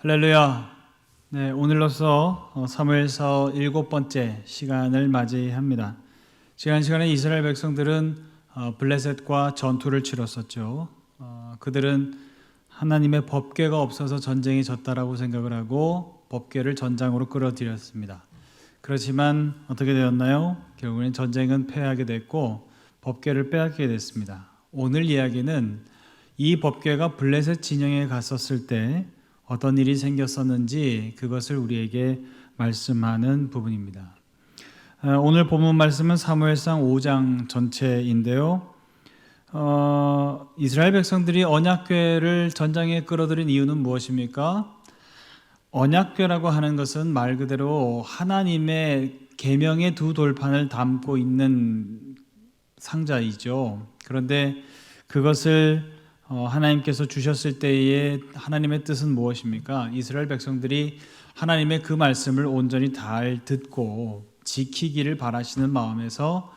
할렐루야. 네, 오늘로써 사무엘서 7번째 시간을 맞이합니다. 지난 시간에 이스라엘 백성들은 블레셋과 전투를 치렀었죠. 그들은 하나님의 법궤가 없어서 전쟁이 졌다라고 생각을 하고 법궤를 전장으로 끌어들였습니다. 그렇지만 어떻게 되었나요? 결국엔 전쟁은 패하게 됐고 법궤를 빼앗게 됐습니다. 오늘 이야기는 이 법궤가 블레셋 진영에 갔었을 때 어떤 일이 생겼었는지 그것을 우리에게 말씀하는 부분입니다. 오늘 본문 말씀은 사무엘상 5장 전체인데요. 이스라엘 백성들이 언약궤를 전장에 끌어들인 이유는 무엇입니까? 언약궤라고 하는 것은 말 그대로 하나님의 계명의 두 돌판을 담고 있는 상자이죠. 그런데 그것을 하나님께서 주셨을 때에 하나님의 뜻은 무엇입니까? 이스라엘 백성들이 하나님의 그 말씀을 온전히 잘 듣고 지키기를 바라시는 마음에서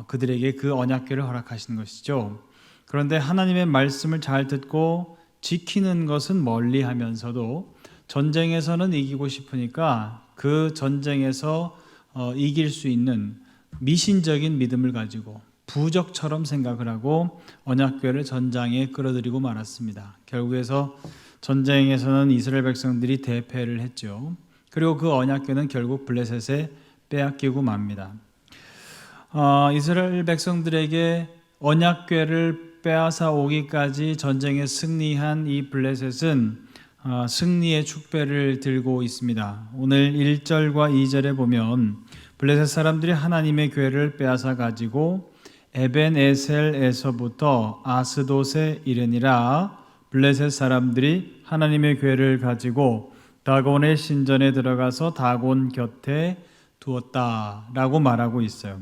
그들에게 그 언약궤를 허락하신 것이죠. 그런데 하나님의 말씀을 잘 듣고 지키는 것은 멀리하면서도 전쟁에서는 이기고 싶으니까 그 전쟁에서 이길 수 있는 미신적인 믿음을 가지고 부적처럼 생각을 하고 언약궤를 전장에 끌어들이고 말았습니다. 결국에서 전쟁에서는 이스라엘 백성들이 대패를 했죠. 그리고 그 언약궤는 결국 블레셋에 빼앗기고 맙니다. 이스라엘 백성들에게 언약궤를 빼앗아 오기까지 전쟁에 승리한 이 블레셋은 승리의 축배를 들고 있습니다. 오늘 1절과 2절에 보면 블레셋 사람들이 하나님의 궤를 빼앗아 가지고 에벤에셀에서부터 아스돗에 이르니라. 블레셋 사람들이 하나님의 궤를 가지고 다곤의 신전에 들어가서 다곤 곁에 두었다라고 말하고 있어요.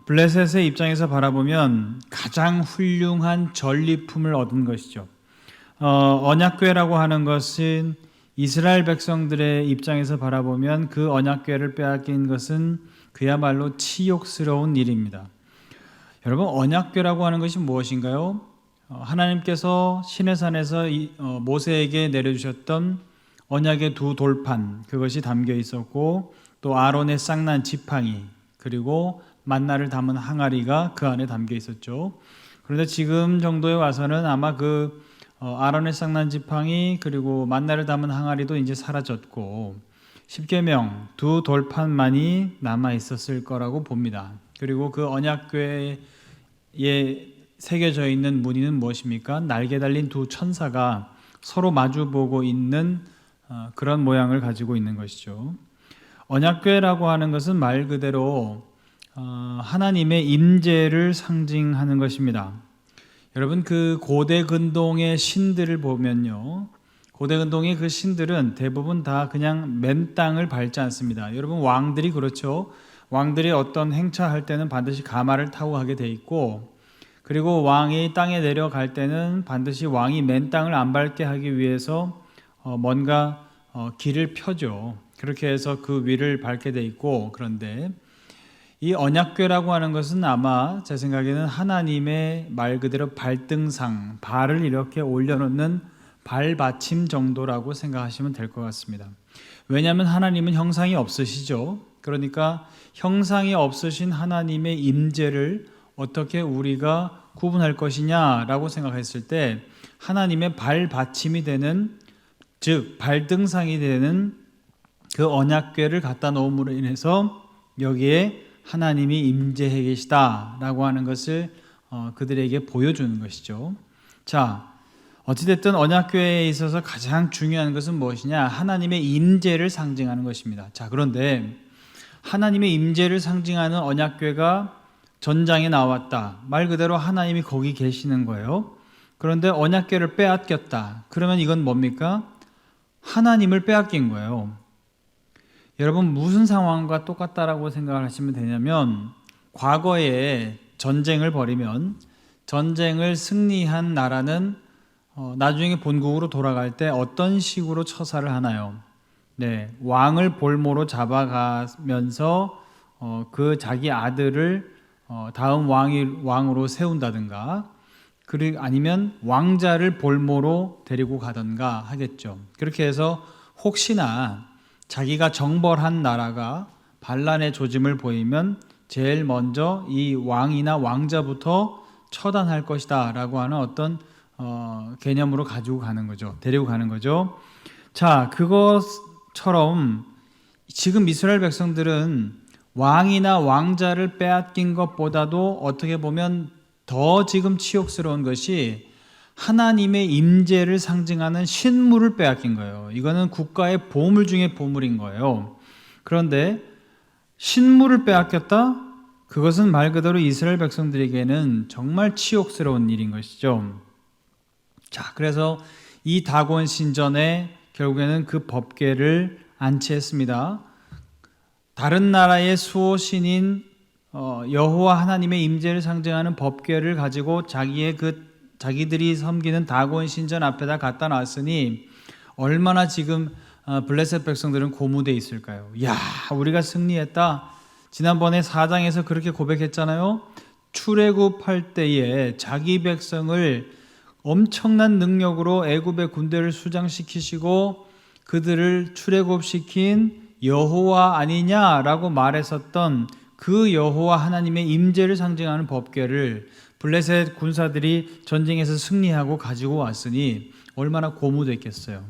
블레셋의 입장에서 바라보면 가장 훌륭한 전리품을 얻은 것이죠. 언약궤라고 하는 것은 이스라엘 백성들의 입장에서 바라보면 그 언약궤를 빼앗긴 것은 그야말로 치욕스러운 일입니다. 여러분, 언약궤라고 하는 것이 무엇인가요? 하나님께서 시내산에서 모세에게 내려주셨던 언약의 두 돌판, 그것이 담겨 있었고 또 아론의 쌍난 지팡이 그리고 만나를 담은 항아리가 그 안에 담겨 있었죠. 그런데 지금 정도에 와서는 아마 그 아론의 쌍난 지팡이 그리고 만나를 담은 항아리도 이제 사라졌고 십계명 두 돌판만이 남아 있었을 거라고 봅니다. 그리고 그 언약궤에 새겨져 있는 무늬는 무엇입니까? 날개 달린 두 천사가 서로 마주보고 있는 그런 모양을 가지고 있는 것이죠. 언약궤라고 하는 것은 말 그대로 하나님의 임재를 상징하는 것입니다. 여러분, 그 고대 근동의 신들을 보면요, 고대 근동의 그 신들은 대부분 다 그냥 맨 땅을 밟지 않습니다. 여러분, 왕들이 그렇죠. 왕들이 어떤 행차할 때는 반드시 가마를 타고 가게 돼 있고, 그리고 왕이 땅에 내려갈 때는 반드시 왕이 맨 땅을 안 밟게 하기 위해서 뭔가 길을 펴죠. 그렇게 해서 그 위를 밟게 돼 있고, 그런데 이 언약궤라고 하는 것은 아마 제 생각에는 하나님의 말 그대로 발등상, 발을 이렇게 올려놓는 발받침 정도라고 생각하시면 될 것 같습니다. 왜냐하면 하나님은 형상이 없으시죠. 그러니까 형상이 없으신 하나님의 임재를 어떻게 우리가 구분할 것이냐라고 생각했을 때 하나님의 발받침이 되는, 즉 발등상이 되는 그 언약궤를 갖다 놓음으로 인해서 여기에 하나님이 임재해 계시다라고 하는 것을 그들에게 보여주는 것이죠. 자, 어찌됐든 언약궤에 있어서 가장 중요한 것은 무엇이냐? 하나님의 임재를 상징하는 것입니다. 자, 그런데 하나님의 임재를 상징하는 언약궤가 전장에 나왔다. 말 그대로 하나님이 거기 계시는 거예요. 그런데 언약궤를 빼앗겼다. 그러면 이건 뭡니까? 하나님을 빼앗긴 거예요. 여러분, 무슨 상황과 똑같다라고 생각을 하시면 되냐면, 과거에 전쟁을 벌이면 전쟁을 승리한 나라는 나중에 본국으로 돌아갈 때 어떤 식으로 처사를 하나요? 네, 왕을 볼모로 잡아가면서 그 자기 아들을 다음 왕으로 세운다든가, 아니면 왕자를 볼모로 데리고 가던가 하겠죠. 그렇게 해서 혹시나 자기가 정벌한 나라가 반란의 조짐을 보이면 제일 먼저 이 왕이나 왕자부터 처단할 것이다 라고 하는 어떤 개념으로 가지고 가는 거죠. 데리고 가는 거죠. 자, 그것처럼 지금 이스라엘 백성들은 왕이나 왕자를 빼앗긴 것보다도 어떻게 보면 더 지금 치욕스러운 것이 하나님의 임재를 상징하는 신물을 빼앗긴 거예요. 이거는 국가의 보물 중에 보물인 거예요. 그런데 신물을 빼앗겼다? 그것은 말 그대로 이스라엘 백성들에게는 정말 치욕스러운 일인 것이죠. 자, 그래서 이 다곤 신전에 결국에는 그 법궤를 안치했습니다. 다른 나라의 수호신인 여호와 하나님의 임재를 상징하는 법궤를 가지고 자기들이 섬기는 다곤 신전 앞에다 갖다 놨으니 얼마나 지금 블레셋 백성들은 고무돼 있을까요? 야, 우리가 승리했다. 지난번에 4장에서 그렇게 고백했잖아요. 출애굽할 때에 자기 백성을 엄청난 능력으로 애굽의 군대를 수장시키시고 그들을 출애굽시킨 여호와 아니냐라고 말했었던 그 여호와 하나님의 임재를 상징하는 법궤를 블레셋 군사들이 전쟁에서 승리하고 가지고 왔으니 얼마나 고무됐겠어요.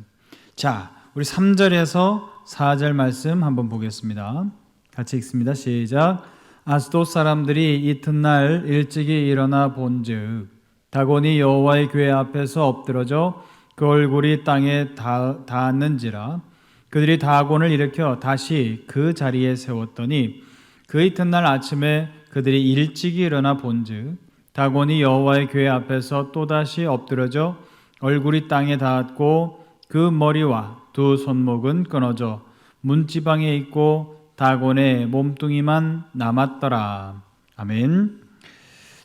자, 우리 3절에서 4절 말씀 한번 보겠습니다. 같이 읽습니다. 시작. 아스돗 사람들이 이튿날 일찍이 일어나 본즉 다곤이 여호와의 궤 앞에서 엎드러져 그 얼굴이 땅에 닿았는지라. 그들이 다곤을 일으켜 다시 그 자리에 세웠더니 그 이튿날 아침에 그들이 일찍이 일어나 본즉 다곤이 여호와의 궤 앞에서 또다시 엎드러져 얼굴이 땅에 닿았고 그 머리와 두 손목은 끊어져 문지방에 있고 다곤의 몸뚱이만 남았더라. 아멘.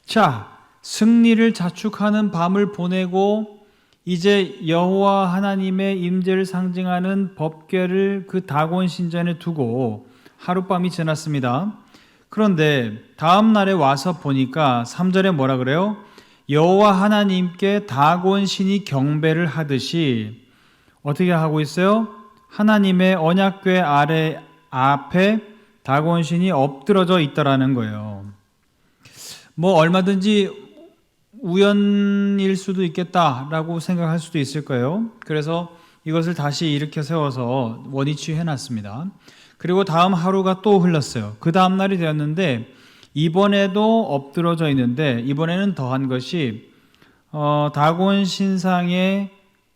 자, 승리를 자축하는 밤을 보내고 이제 여호와 하나님의 임재를 상징하는 법궤를 그 다곤 신전에 두고 하룻밤이 지났습니다. 그런데 다음 날에 와서 보니까 3절에 뭐라 그래요? 여호와 하나님께 다곤 신이 경배를 하듯이 어떻게 하고 있어요? 하나님의 언약궤 앞에 다곤 신이 엎드러져 있더라는 거예요. 뭐 얼마든지 우연일 수도 있겠다라고 생각할 수도 있을 거예요. 그래서 이것을 다시 일으켜 세워서 원위치 해놨습니다. 그리고 다음 하루가 또 흘렀어요. 그 다음 날이 되었는데 이번에도 엎드러져 있는데 이번에는 더한 것이 다곤 신상에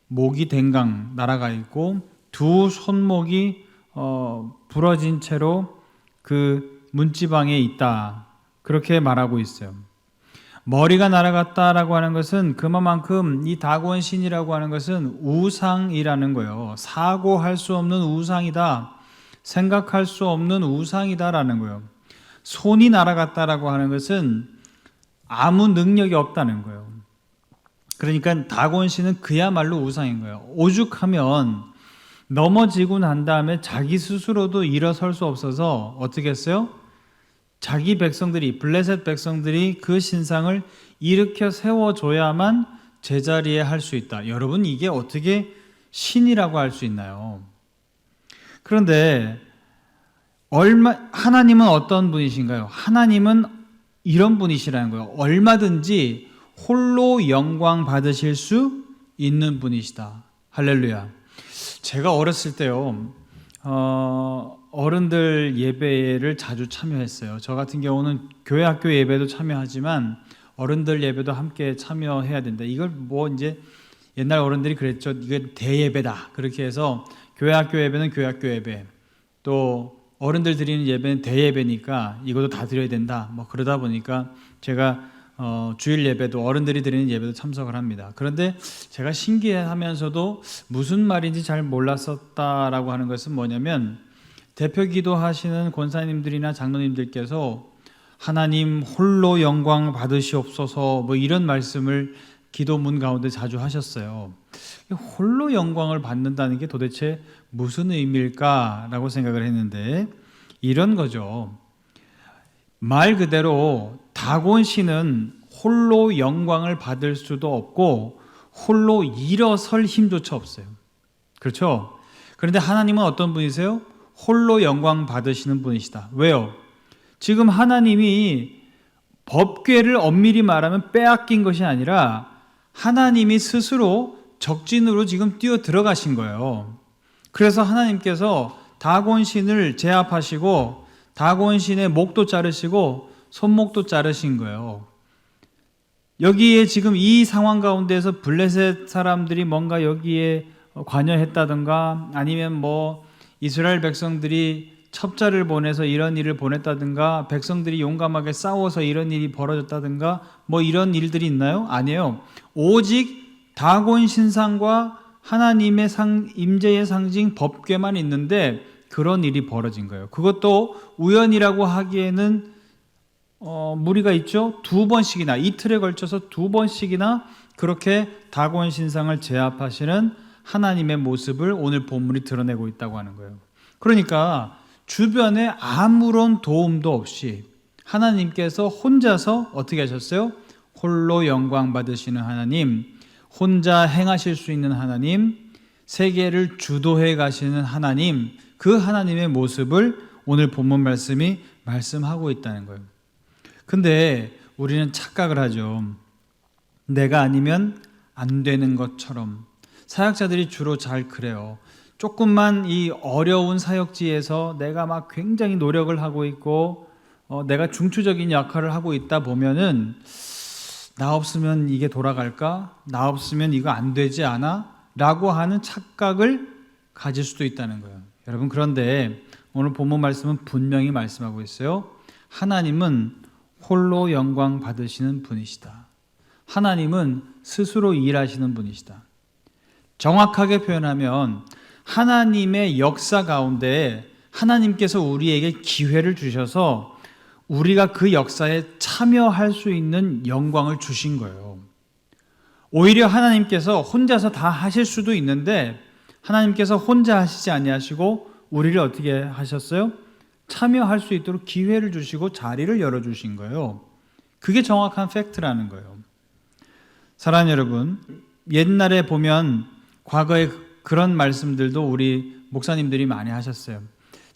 목이 댕강 날아가 있고 두 손목이 부러진 채로 그 문지방에 있다. 그렇게 말하고 있어요. 머리가 날아갔다라고 하는 것은 그만큼 이 다곤 신이라고 하는 것은 우상이라는 거예요. 사고할 수 없는 우상이다. 생각할 수 없는 우상이다라는 거예요. 손이 날아갔다라고 하는 것은 아무 능력이 없다는 거예요. 그러니까 다곤 신은 그야말로 우상인 거예요. 오죽하면 넘어지고 난 다음에 자기 스스로도 일어설 수 없어서 어떻게 했어요? 자기 백성들이 블레셋 백성들이 그 신상을 일으켜 세워줘야만 제자리에 할 수 있다. 여러분 이게 어떻게 신이라고 할 수 있나요? 그런데 하나님은 어떤 분이신가요? 하나님은 이런 분이시라는 거예요. 얼마든지 홀로 영광 받으실 수 있는 분이시다. 할렐루야. 제가 어렸을 때요. 어른들 예배를 자주 참여했어요. 저 같은 경우는 교회 학교 예배도 참여하지만 어른들 예배도 함께 참여해야 된다. 이걸 뭐 이제 옛날 어른들이 그랬죠. 이게 대예배다. 그렇게 해서 교회 학교 예배는 교회 학교 예배, 또 어른들 드리는 예배는 대예배니까 이것도 다 드려야 된다. 뭐 그러다 보니까 제가 주일 예배도 어른들이 드리는 예배도 참석을 합니다. 그런데 제가 신기해하면서도 무슨 말인지 잘 몰랐었다라고 하는 것은 뭐냐면 대표 기도하시는 권사님들이나 장로님들께서 하나님 홀로 영광 받으시옵소서 뭐 이런 말씀을 기도문 가운데 자주 하셨어요. 홀로 영광을 받는다는 게 도대체 무슨 의미일까라고 생각을 했는데 이런 거죠. 말 그대로 다곤 신은 홀로 영광을 받을 수도 없고 홀로 일어설 힘조차 없어요. 그렇죠? 그런데 하나님은 어떤 분이세요? 홀로 영광 받으시는 분이시다. 왜요? 지금 하나님이 법궤를 엄밀히 말하면 빼앗긴 것이 아니라 하나님이 스스로 적진으로 지금 뛰어 들어가신 거예요. 그래서 하나님께서 다곤신을 제압하시고 다곤신의 목도 자르시고 손목도 자르신 거예요. 여기에 지금 이 상황 가운데서 블레셋 사람들이 뭔가 여기에 관여했다든가 아니면 뭐 이스라엘 백성들이 첩자를 보내서 이런 일을 보냈다든가 백성들이 용감하게 싸워서 이런 일이 벌어졌다든가 뭐 이런 일들이 있나요? 아니에요. 오직 다곤 신상과 하나님의 임재의 상징 법궤만 있는데 그런 일이 벌어진 거예요. 그것도 우연이라고 하기에는 무리가 있죠. 2번씩이나 이틀에 걸쳐서 2번씩이나 그렇게 다곤 신상을 제압하시는 하나님의 모습을 오늘 본문이 드러내고 있다고 하는 거예요. 그러니까 주변에 아무런 도움도 없이 하나님께서 혼자서 어떻게 하셨어요? 홀로 영광 받으시는 하나님, 혼자 행하실 수 있는 하나님, 세계를 주도해 가시는 하나님, 그 하나님의 모습을 오늘 본문 말씀이 말씀하고 있다는 거예요. 근데 우리는 착각을 하죠. 내가 아니면 안 되는 것처럼. 사역자들이 주로 잘 그래요. 조금만 이 어려운 사역지에서 내가 막 굉장히 노력을 하고 있고 내가 중추적인 역할을 하고 있다 보면은 나 없으면 이게 돌아갈까? 나 없으면 이거 안 되지 않아? 라고 하는 착각을 가질 수도 있다는 거예요. 여러분, 그런데 오늘 본문 말씀은 분명히 말씀하고 있어요. 하나님은 홀로 영광 받으시는 분이시다. 하나님은 스스로 일하시는 분이시다. 정확하게 표현하면 하나님의 역사 가운데 하나님께서 우리에게 기회를 주셔서 우리가 그 역사에 참여할 수 있는 영광을 주신 거예요. 오히려 하나님께서 혼자서 다 하실 수도 있는데 하나님께서 혼자 하시지 아니하시고 우리를 어떻게 하셨어요? 참여할 수 있도록 기회를 주시고 자리를 열어주신 거예요. 그게 정확한 팩트라는 거예요. 사랑하는 여러분, 옛날에 보면 과거에 그런 말씀들도 우리 목사님들이 많이 하셨어요.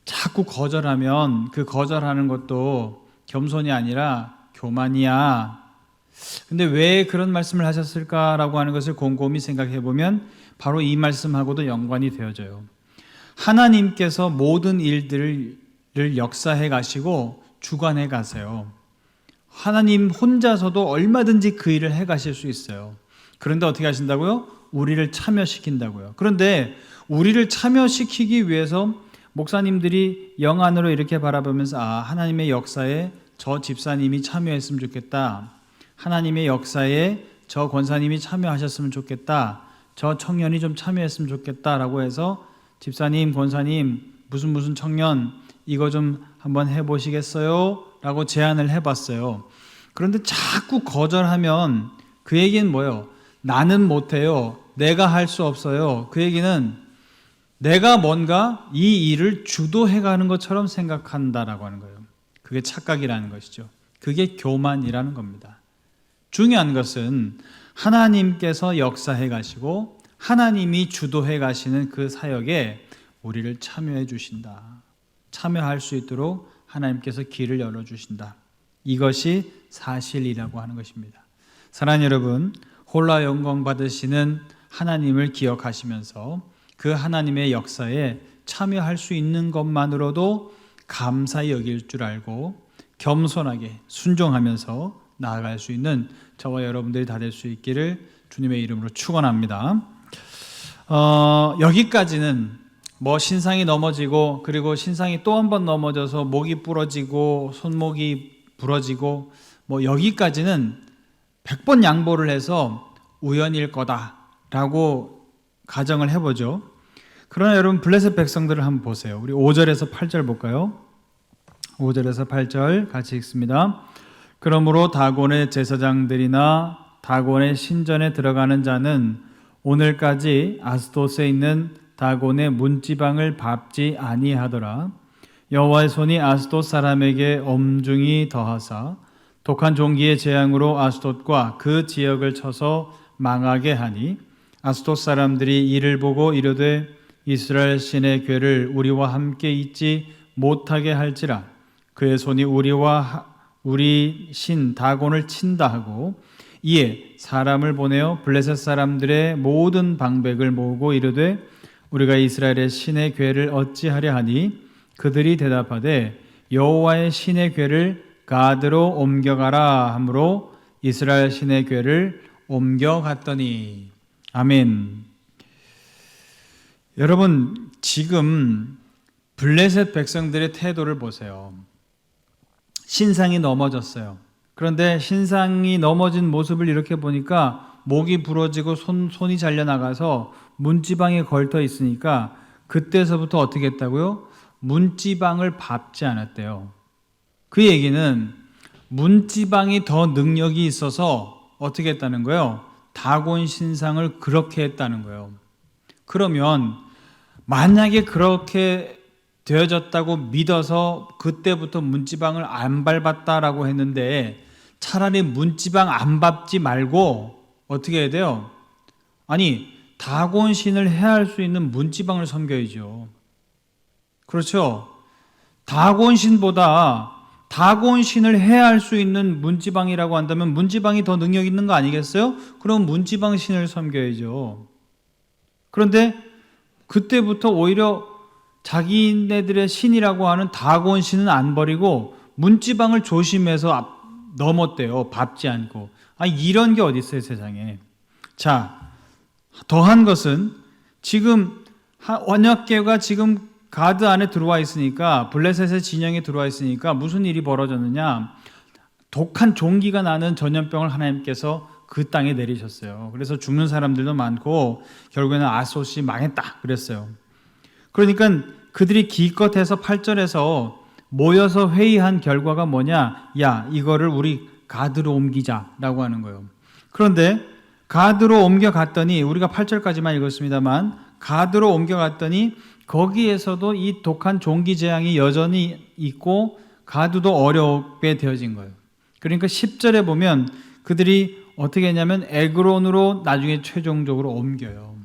자꾸 거절하면 그 거절하는 것도 겸손이 아니라 교만이야. 근데 왜 그런 말씀을 하셨을까라고 하는 것을 곰곰이 생각해 보면 바로 이 말씀하고도 연관이 되어져요. 하나님께서 모든 일들을 역사해 가시고 주관해 가세요. 하나님 혼자서도 얼마든지 그 일을 해 가실 수 있어요. 그런데 어떻게 하신다고요? 우리를 참여시킨다고요. 그런데 우리를 참여시키기 위해서 목사님들이 영안으로 이렇게 바라보면서 하나님의 역사에 저 집사님이 참여했으면 좋겠다. 하나님의 역사에 저 권사님이 참여하셨으면 좋겠다. 저 청년이 좀 참여했으면 좋겠다라고 해서 집사님, 권사님, 무슨 청년 이거 좀 한번 해보시겠어요? 라고 제안을 해봤어요. 그런데 자꾸 거절하면 그 얘기는 뭐예요? 나는 못해요. 내가 할 수 없어요. 그 얘기는 내가 뭔가 이 일을 주도해가는 것처럼 생각한다라고 하는 거예요. 그게 착각이라는 것이죠. 그게 교만이라는 겁니다. 중요한 것은 하나님께서 역사해 가시고 하나님이 주도해 가시는 그 사역에 우리를 참여해 주신다. 참여할 수 있도록 하나님께서 길을 열어주신다. 이것이 사실이라고 하는 것입니다. 사랑하는 여러분, 홀로 영광 받으시는 하나님을 기억하시면서 그 하나님의 역사에 참여할 수 있는 것만으로도 감사히 여길 줄 알고 겸손하게 순종하면서 나아갈 수 있는 저와 여러분들이 다 될 수 있기를 주님의 이름으로 축원합니다. 여기까지는 뭐 신상이 넘어지고 그리고 신상이 또 한 번 넘어져서 목이 부러지고 손목이 부러지고 뭐 여기까지는 100번 양보를 해서 우연일 거다라고 가정을 해보죠. 그러나 여러분 블레셋 백성들을 한번 보세요. 우리 5절에서 8절 볼까요? 5절에서 8절 같이 읽습니다. 그러므로 다곤의 제사장들이나 다곤의 신전에 들어가는 자는 오늘까지 아스돗에 있는 다곤의 문지방을 밟지 아니하더라. 여호와의 손이 아스돗 사람에게 엄중히 더하사 독한 종기의 재앙으로 아스돗과 그 지역을 쳐서 망하게 하니 아스돗 사람들이 이를 보고 이르되 이스라엘 신의 궤를 우리와 함께 있지 못하게 할지라 그의 손이 우리 신 다곤을 친다 하고 이에 사람을 보내어 블레셋 사람들의 모든 방백을 모으고 이르되 우리가 이스라엘의 신의 궤를 어찌하려 하니 그들이 대답하되 여호와의 신의 궤를 가드로 옮겨가라 하므로 이스라엘 신의 궤를 옮겨갔더니. 아멘. 여러분, 지금 블레셋 백성들의 태도를 보세요. 신상이 넘어졌어요. 그런데 신상이 넘어진 모습을 이렇게 보니까 목이 부러지고 손이 잘려나가서 문지방에 걸터 있으니까 그때서부터 어떻게 했다고요? 문지방을 밟지 않았대요. 그 얘기는 문지방이 더 능력이 있어서 어떻게 했다는 거예요? 다곤 신상을 그렇게 했다는 거예요. 그러면 만약에 그렇게 되어졌다고 믿어서 그때부터 문지방을 안 밟았다라고 했는데 차라리 문지방 안 밟지 말고 어떻게 해야 돼요? 아니, 다곤 신을 해할 수 있는 문지방을 섬겨야죠. 그렇죠? 다곤 신보다 다곤 신을 해할 수 있는 문지방이라고 한다면 문지방이 더 능력 있는 거 아니겠어요? 그럼 문지방 신을 섬겨야죠. 그런데 그때부터 오히려 자기네들의 신이라고 하는 다곤 신은 안 버리고 문지방을 조심해서 넘었대요. 밟지 않고. 이런 게 어디 있어요, 세상에. 자, 더한 것은 지금 언약궤가 지금 가드 안에 들어와 있으니까, 블레셋의 진영에 들어와 있으니까 무슨 일이 벌어졌느냐? 독한 종기가 나는 전염병을 하나님께서 그 땅에 내리셨어요. 그래서 죽는 사람들도 많고 결국에는 아스돗이 망했다 그랬어요. 그러니까 그들이 기껏해서 8절에서 모여서 회의한 결과가 뭐냐? 야, 이거를 우리 가드로 옮기자라고 하는 거예요. 그런데 가드로 옮겨갔더니, 우리가 8절까지만 읽었습니다만, 가드로 옮겨갔더니 거기에서도 이 독한 종기 재앙이 여전히 있고 가드도 어렵게 되어진 거예요. 그러니까 10절에 보면 그들이 어떻게 했냐면 에그론으로 나중에 최종적으로 옮겨요.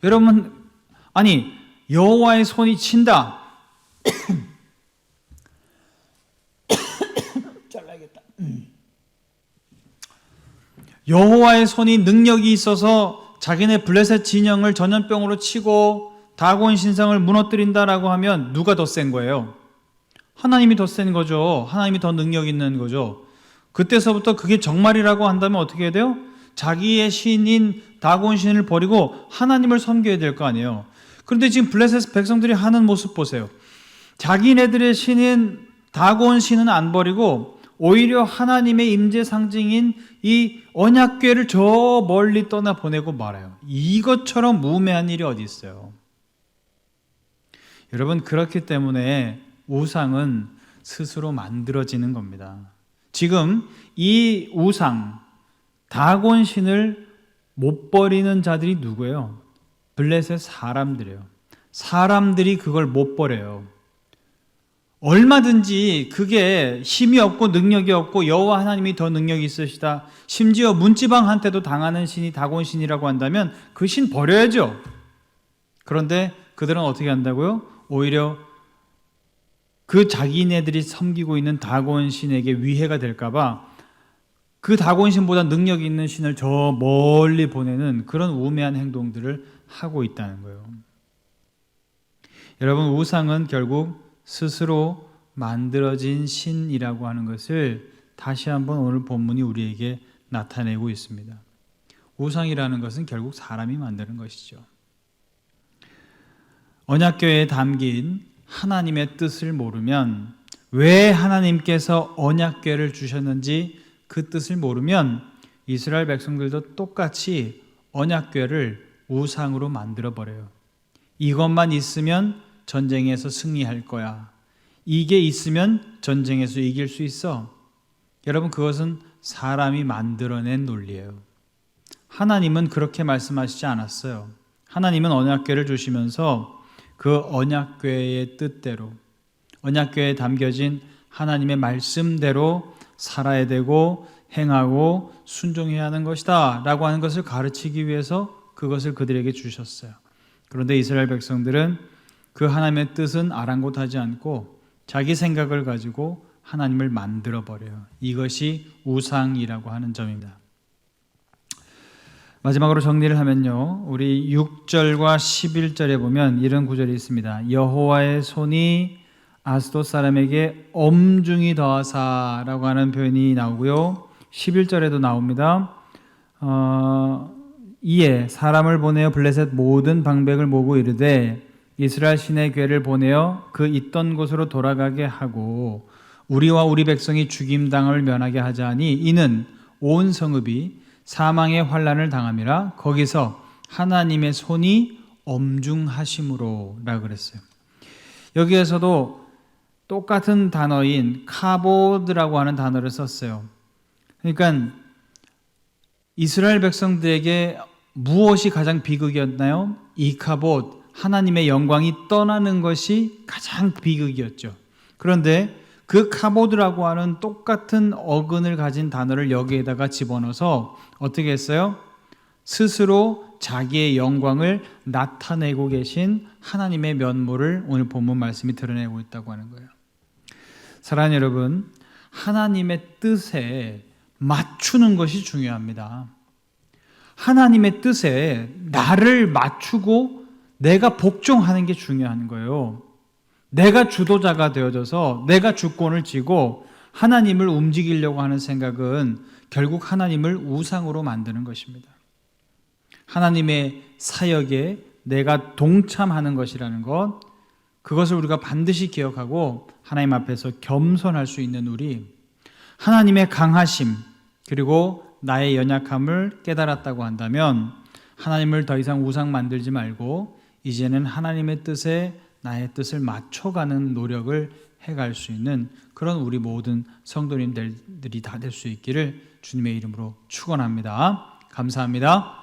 여러분, 아니, 여호와의 손이 친다. 잘라야겠다. 여호와의 손이 능력이 있어서 자기네 블레셋 진영을 전염병으로 치고 다곤 신상을 무너뜨린다라고 하면 누가 더 센 거예요? 하나님이 더 센 거죠. 하나님이 더 능력 있는 거죠. 그때서부터 그게 정말이라고 한다면 어떻게 해야 돼요? 자기의 신인 다곤 신을 버리고 하나님을 섬겨야 될 거 아니에요. 그런데 지금 블레셋 백성들이 하는 모습 보세요. 자기네들의 신인 다곤 신은 안 버리고 오히려 하나님의 임재 상징인 이 언약궤를 저 멀리 떠나 보내고 말아요. 이것처럼 무매한 일이 어디 있어요? 여러분, 그렇기 때문에 우상은 스스로 만들어지는 겁니다. 지금 이 우상, 다곤 신을 못 버리는 자들이 누구예요? 블레셋 사람들이에요. 사람들이 그걸 못 버려요. 얼마든지 그게 힘이 없고 능력이 없고 여호와 하나님이 더 능력이 있으시다, 심지어 문지방한테도 당하는 신이 다곤 신이라고 한다면 그 신 버려야죠. 그런데 그들은 어떻게 한다고요? 오히려 그 자기네들이 섬기고 있는 다곤 신에게 위해가 될까봐 그 다곤 신보다 능력 있는 신을 저 멀리 보내는 그런 우매한 행동들을 하고 있다는 거예요. 여러분, 우상은 결국 스스로 만들어진 신이라고 하는 것을 다시 한번 오늘 본문이 우리에게 나타내고 있습니다. 우상이라는 것은 결국 사람이 만드는 것이죠. 언약궤에 담긴 하나님의 뜻을 모르면, 왜 하나님께서 언약궤를 주셨는지 그 뜻을 모르면 이스라엘 백성들도 똑같이 언약궤를 우상으로 만들어버려요. 이것만 있으면 전쟁에서 승리할 거야. 이게 있으면 전쟁에서 이길 수 있어. 여러분, 그것은 사람이 만들어낸 논리예요. 하나님은 그렇게 말씀하시지 않았어요. 하나님은 언약궤를 주시면서 그 언약궤의 뜻대로, 언약궤에 담겨진 하나님의 말씀대로 살아야 되고 행하고 순종해야 하는 것이다 라고 하는 것을 가르치기 위해서 그것을 그들에게 주셨어요. 그런데 이스라엘 백성들은 그 하나님의 뜻은 아랑곳하지 않고 자기 생각을 가지고 하나님을 만들어 버려요. 이것이 우상이라고 하는 점입니다. 마지막으로 정리를 하면요, 우리 6절과 11절에 보면 이런 구절이 있습니다. 여호와의 손이 아스돗 사람에게 엄중히 더하사라고 하는 표현이 나오고요, 11절에도 나옵니다. 이에 사람을 보내어 블레셋 모든 방백을 모으고 이르되 이스라엘 신의 궤를 보내어 그 있던 곳으로 돌아가게 하고 우리와 우리 백성이 죽임당함을 면하게 하자니 이는 온 성읍이 사망의 환난을 당함이라. 거기서 하나님의 손이 엄중하심으로 라고 그랬어요. 여기에서도 똑같은 단어인 카보드라고 하는 단어를 썼어요. 그러니까 이스라엘 백성들에게 무엇이 가장 비극이었나요? 이카봇, 하나님의 영광이 떠나는 것이 가장 비극이었죠. 그런데 그 카보드라고 하는 똑같은 어근을 가진 단어를 여기에다가 집어넣어서 어떻게 했어요? 스스로 자기의 영광을 나타내고 계신 하나님의 면모를 오늘 본문 말씀이 드러내고 있다고 하는 거예요. 사랑하는 여러분, 하나님의 뜻에 맞추는 것이 중요합니다. 하나님의 뜻에 나를 맞추고 내가 복종하는 게 중요한 거예요. 내가 주도자가 되어져서 내가 주권을 쥐고 하나님을 움직이려고 하는 생각은 결국 하나님을 우상으로 만드는 것입니다. 하나님의 사역에 내가 동참하는 것이라는 것, 그것을 우리가 반드시 기억하고 하나님 앞에서 겸손할 수 있는 우리, 하나님의 강하심 그리고 나의 연약함을 깨달았다고 한다면 하나님을 더 이상 우상 만들지 말고 이제는 하나님의 뜻에 나의 뜻을 맞춰가는 노력을 해갈 수 있는 그런 우리 모든 성도님들이 다 될 수 있기를 주님의 이름으로 축원합니다. 감사합니다.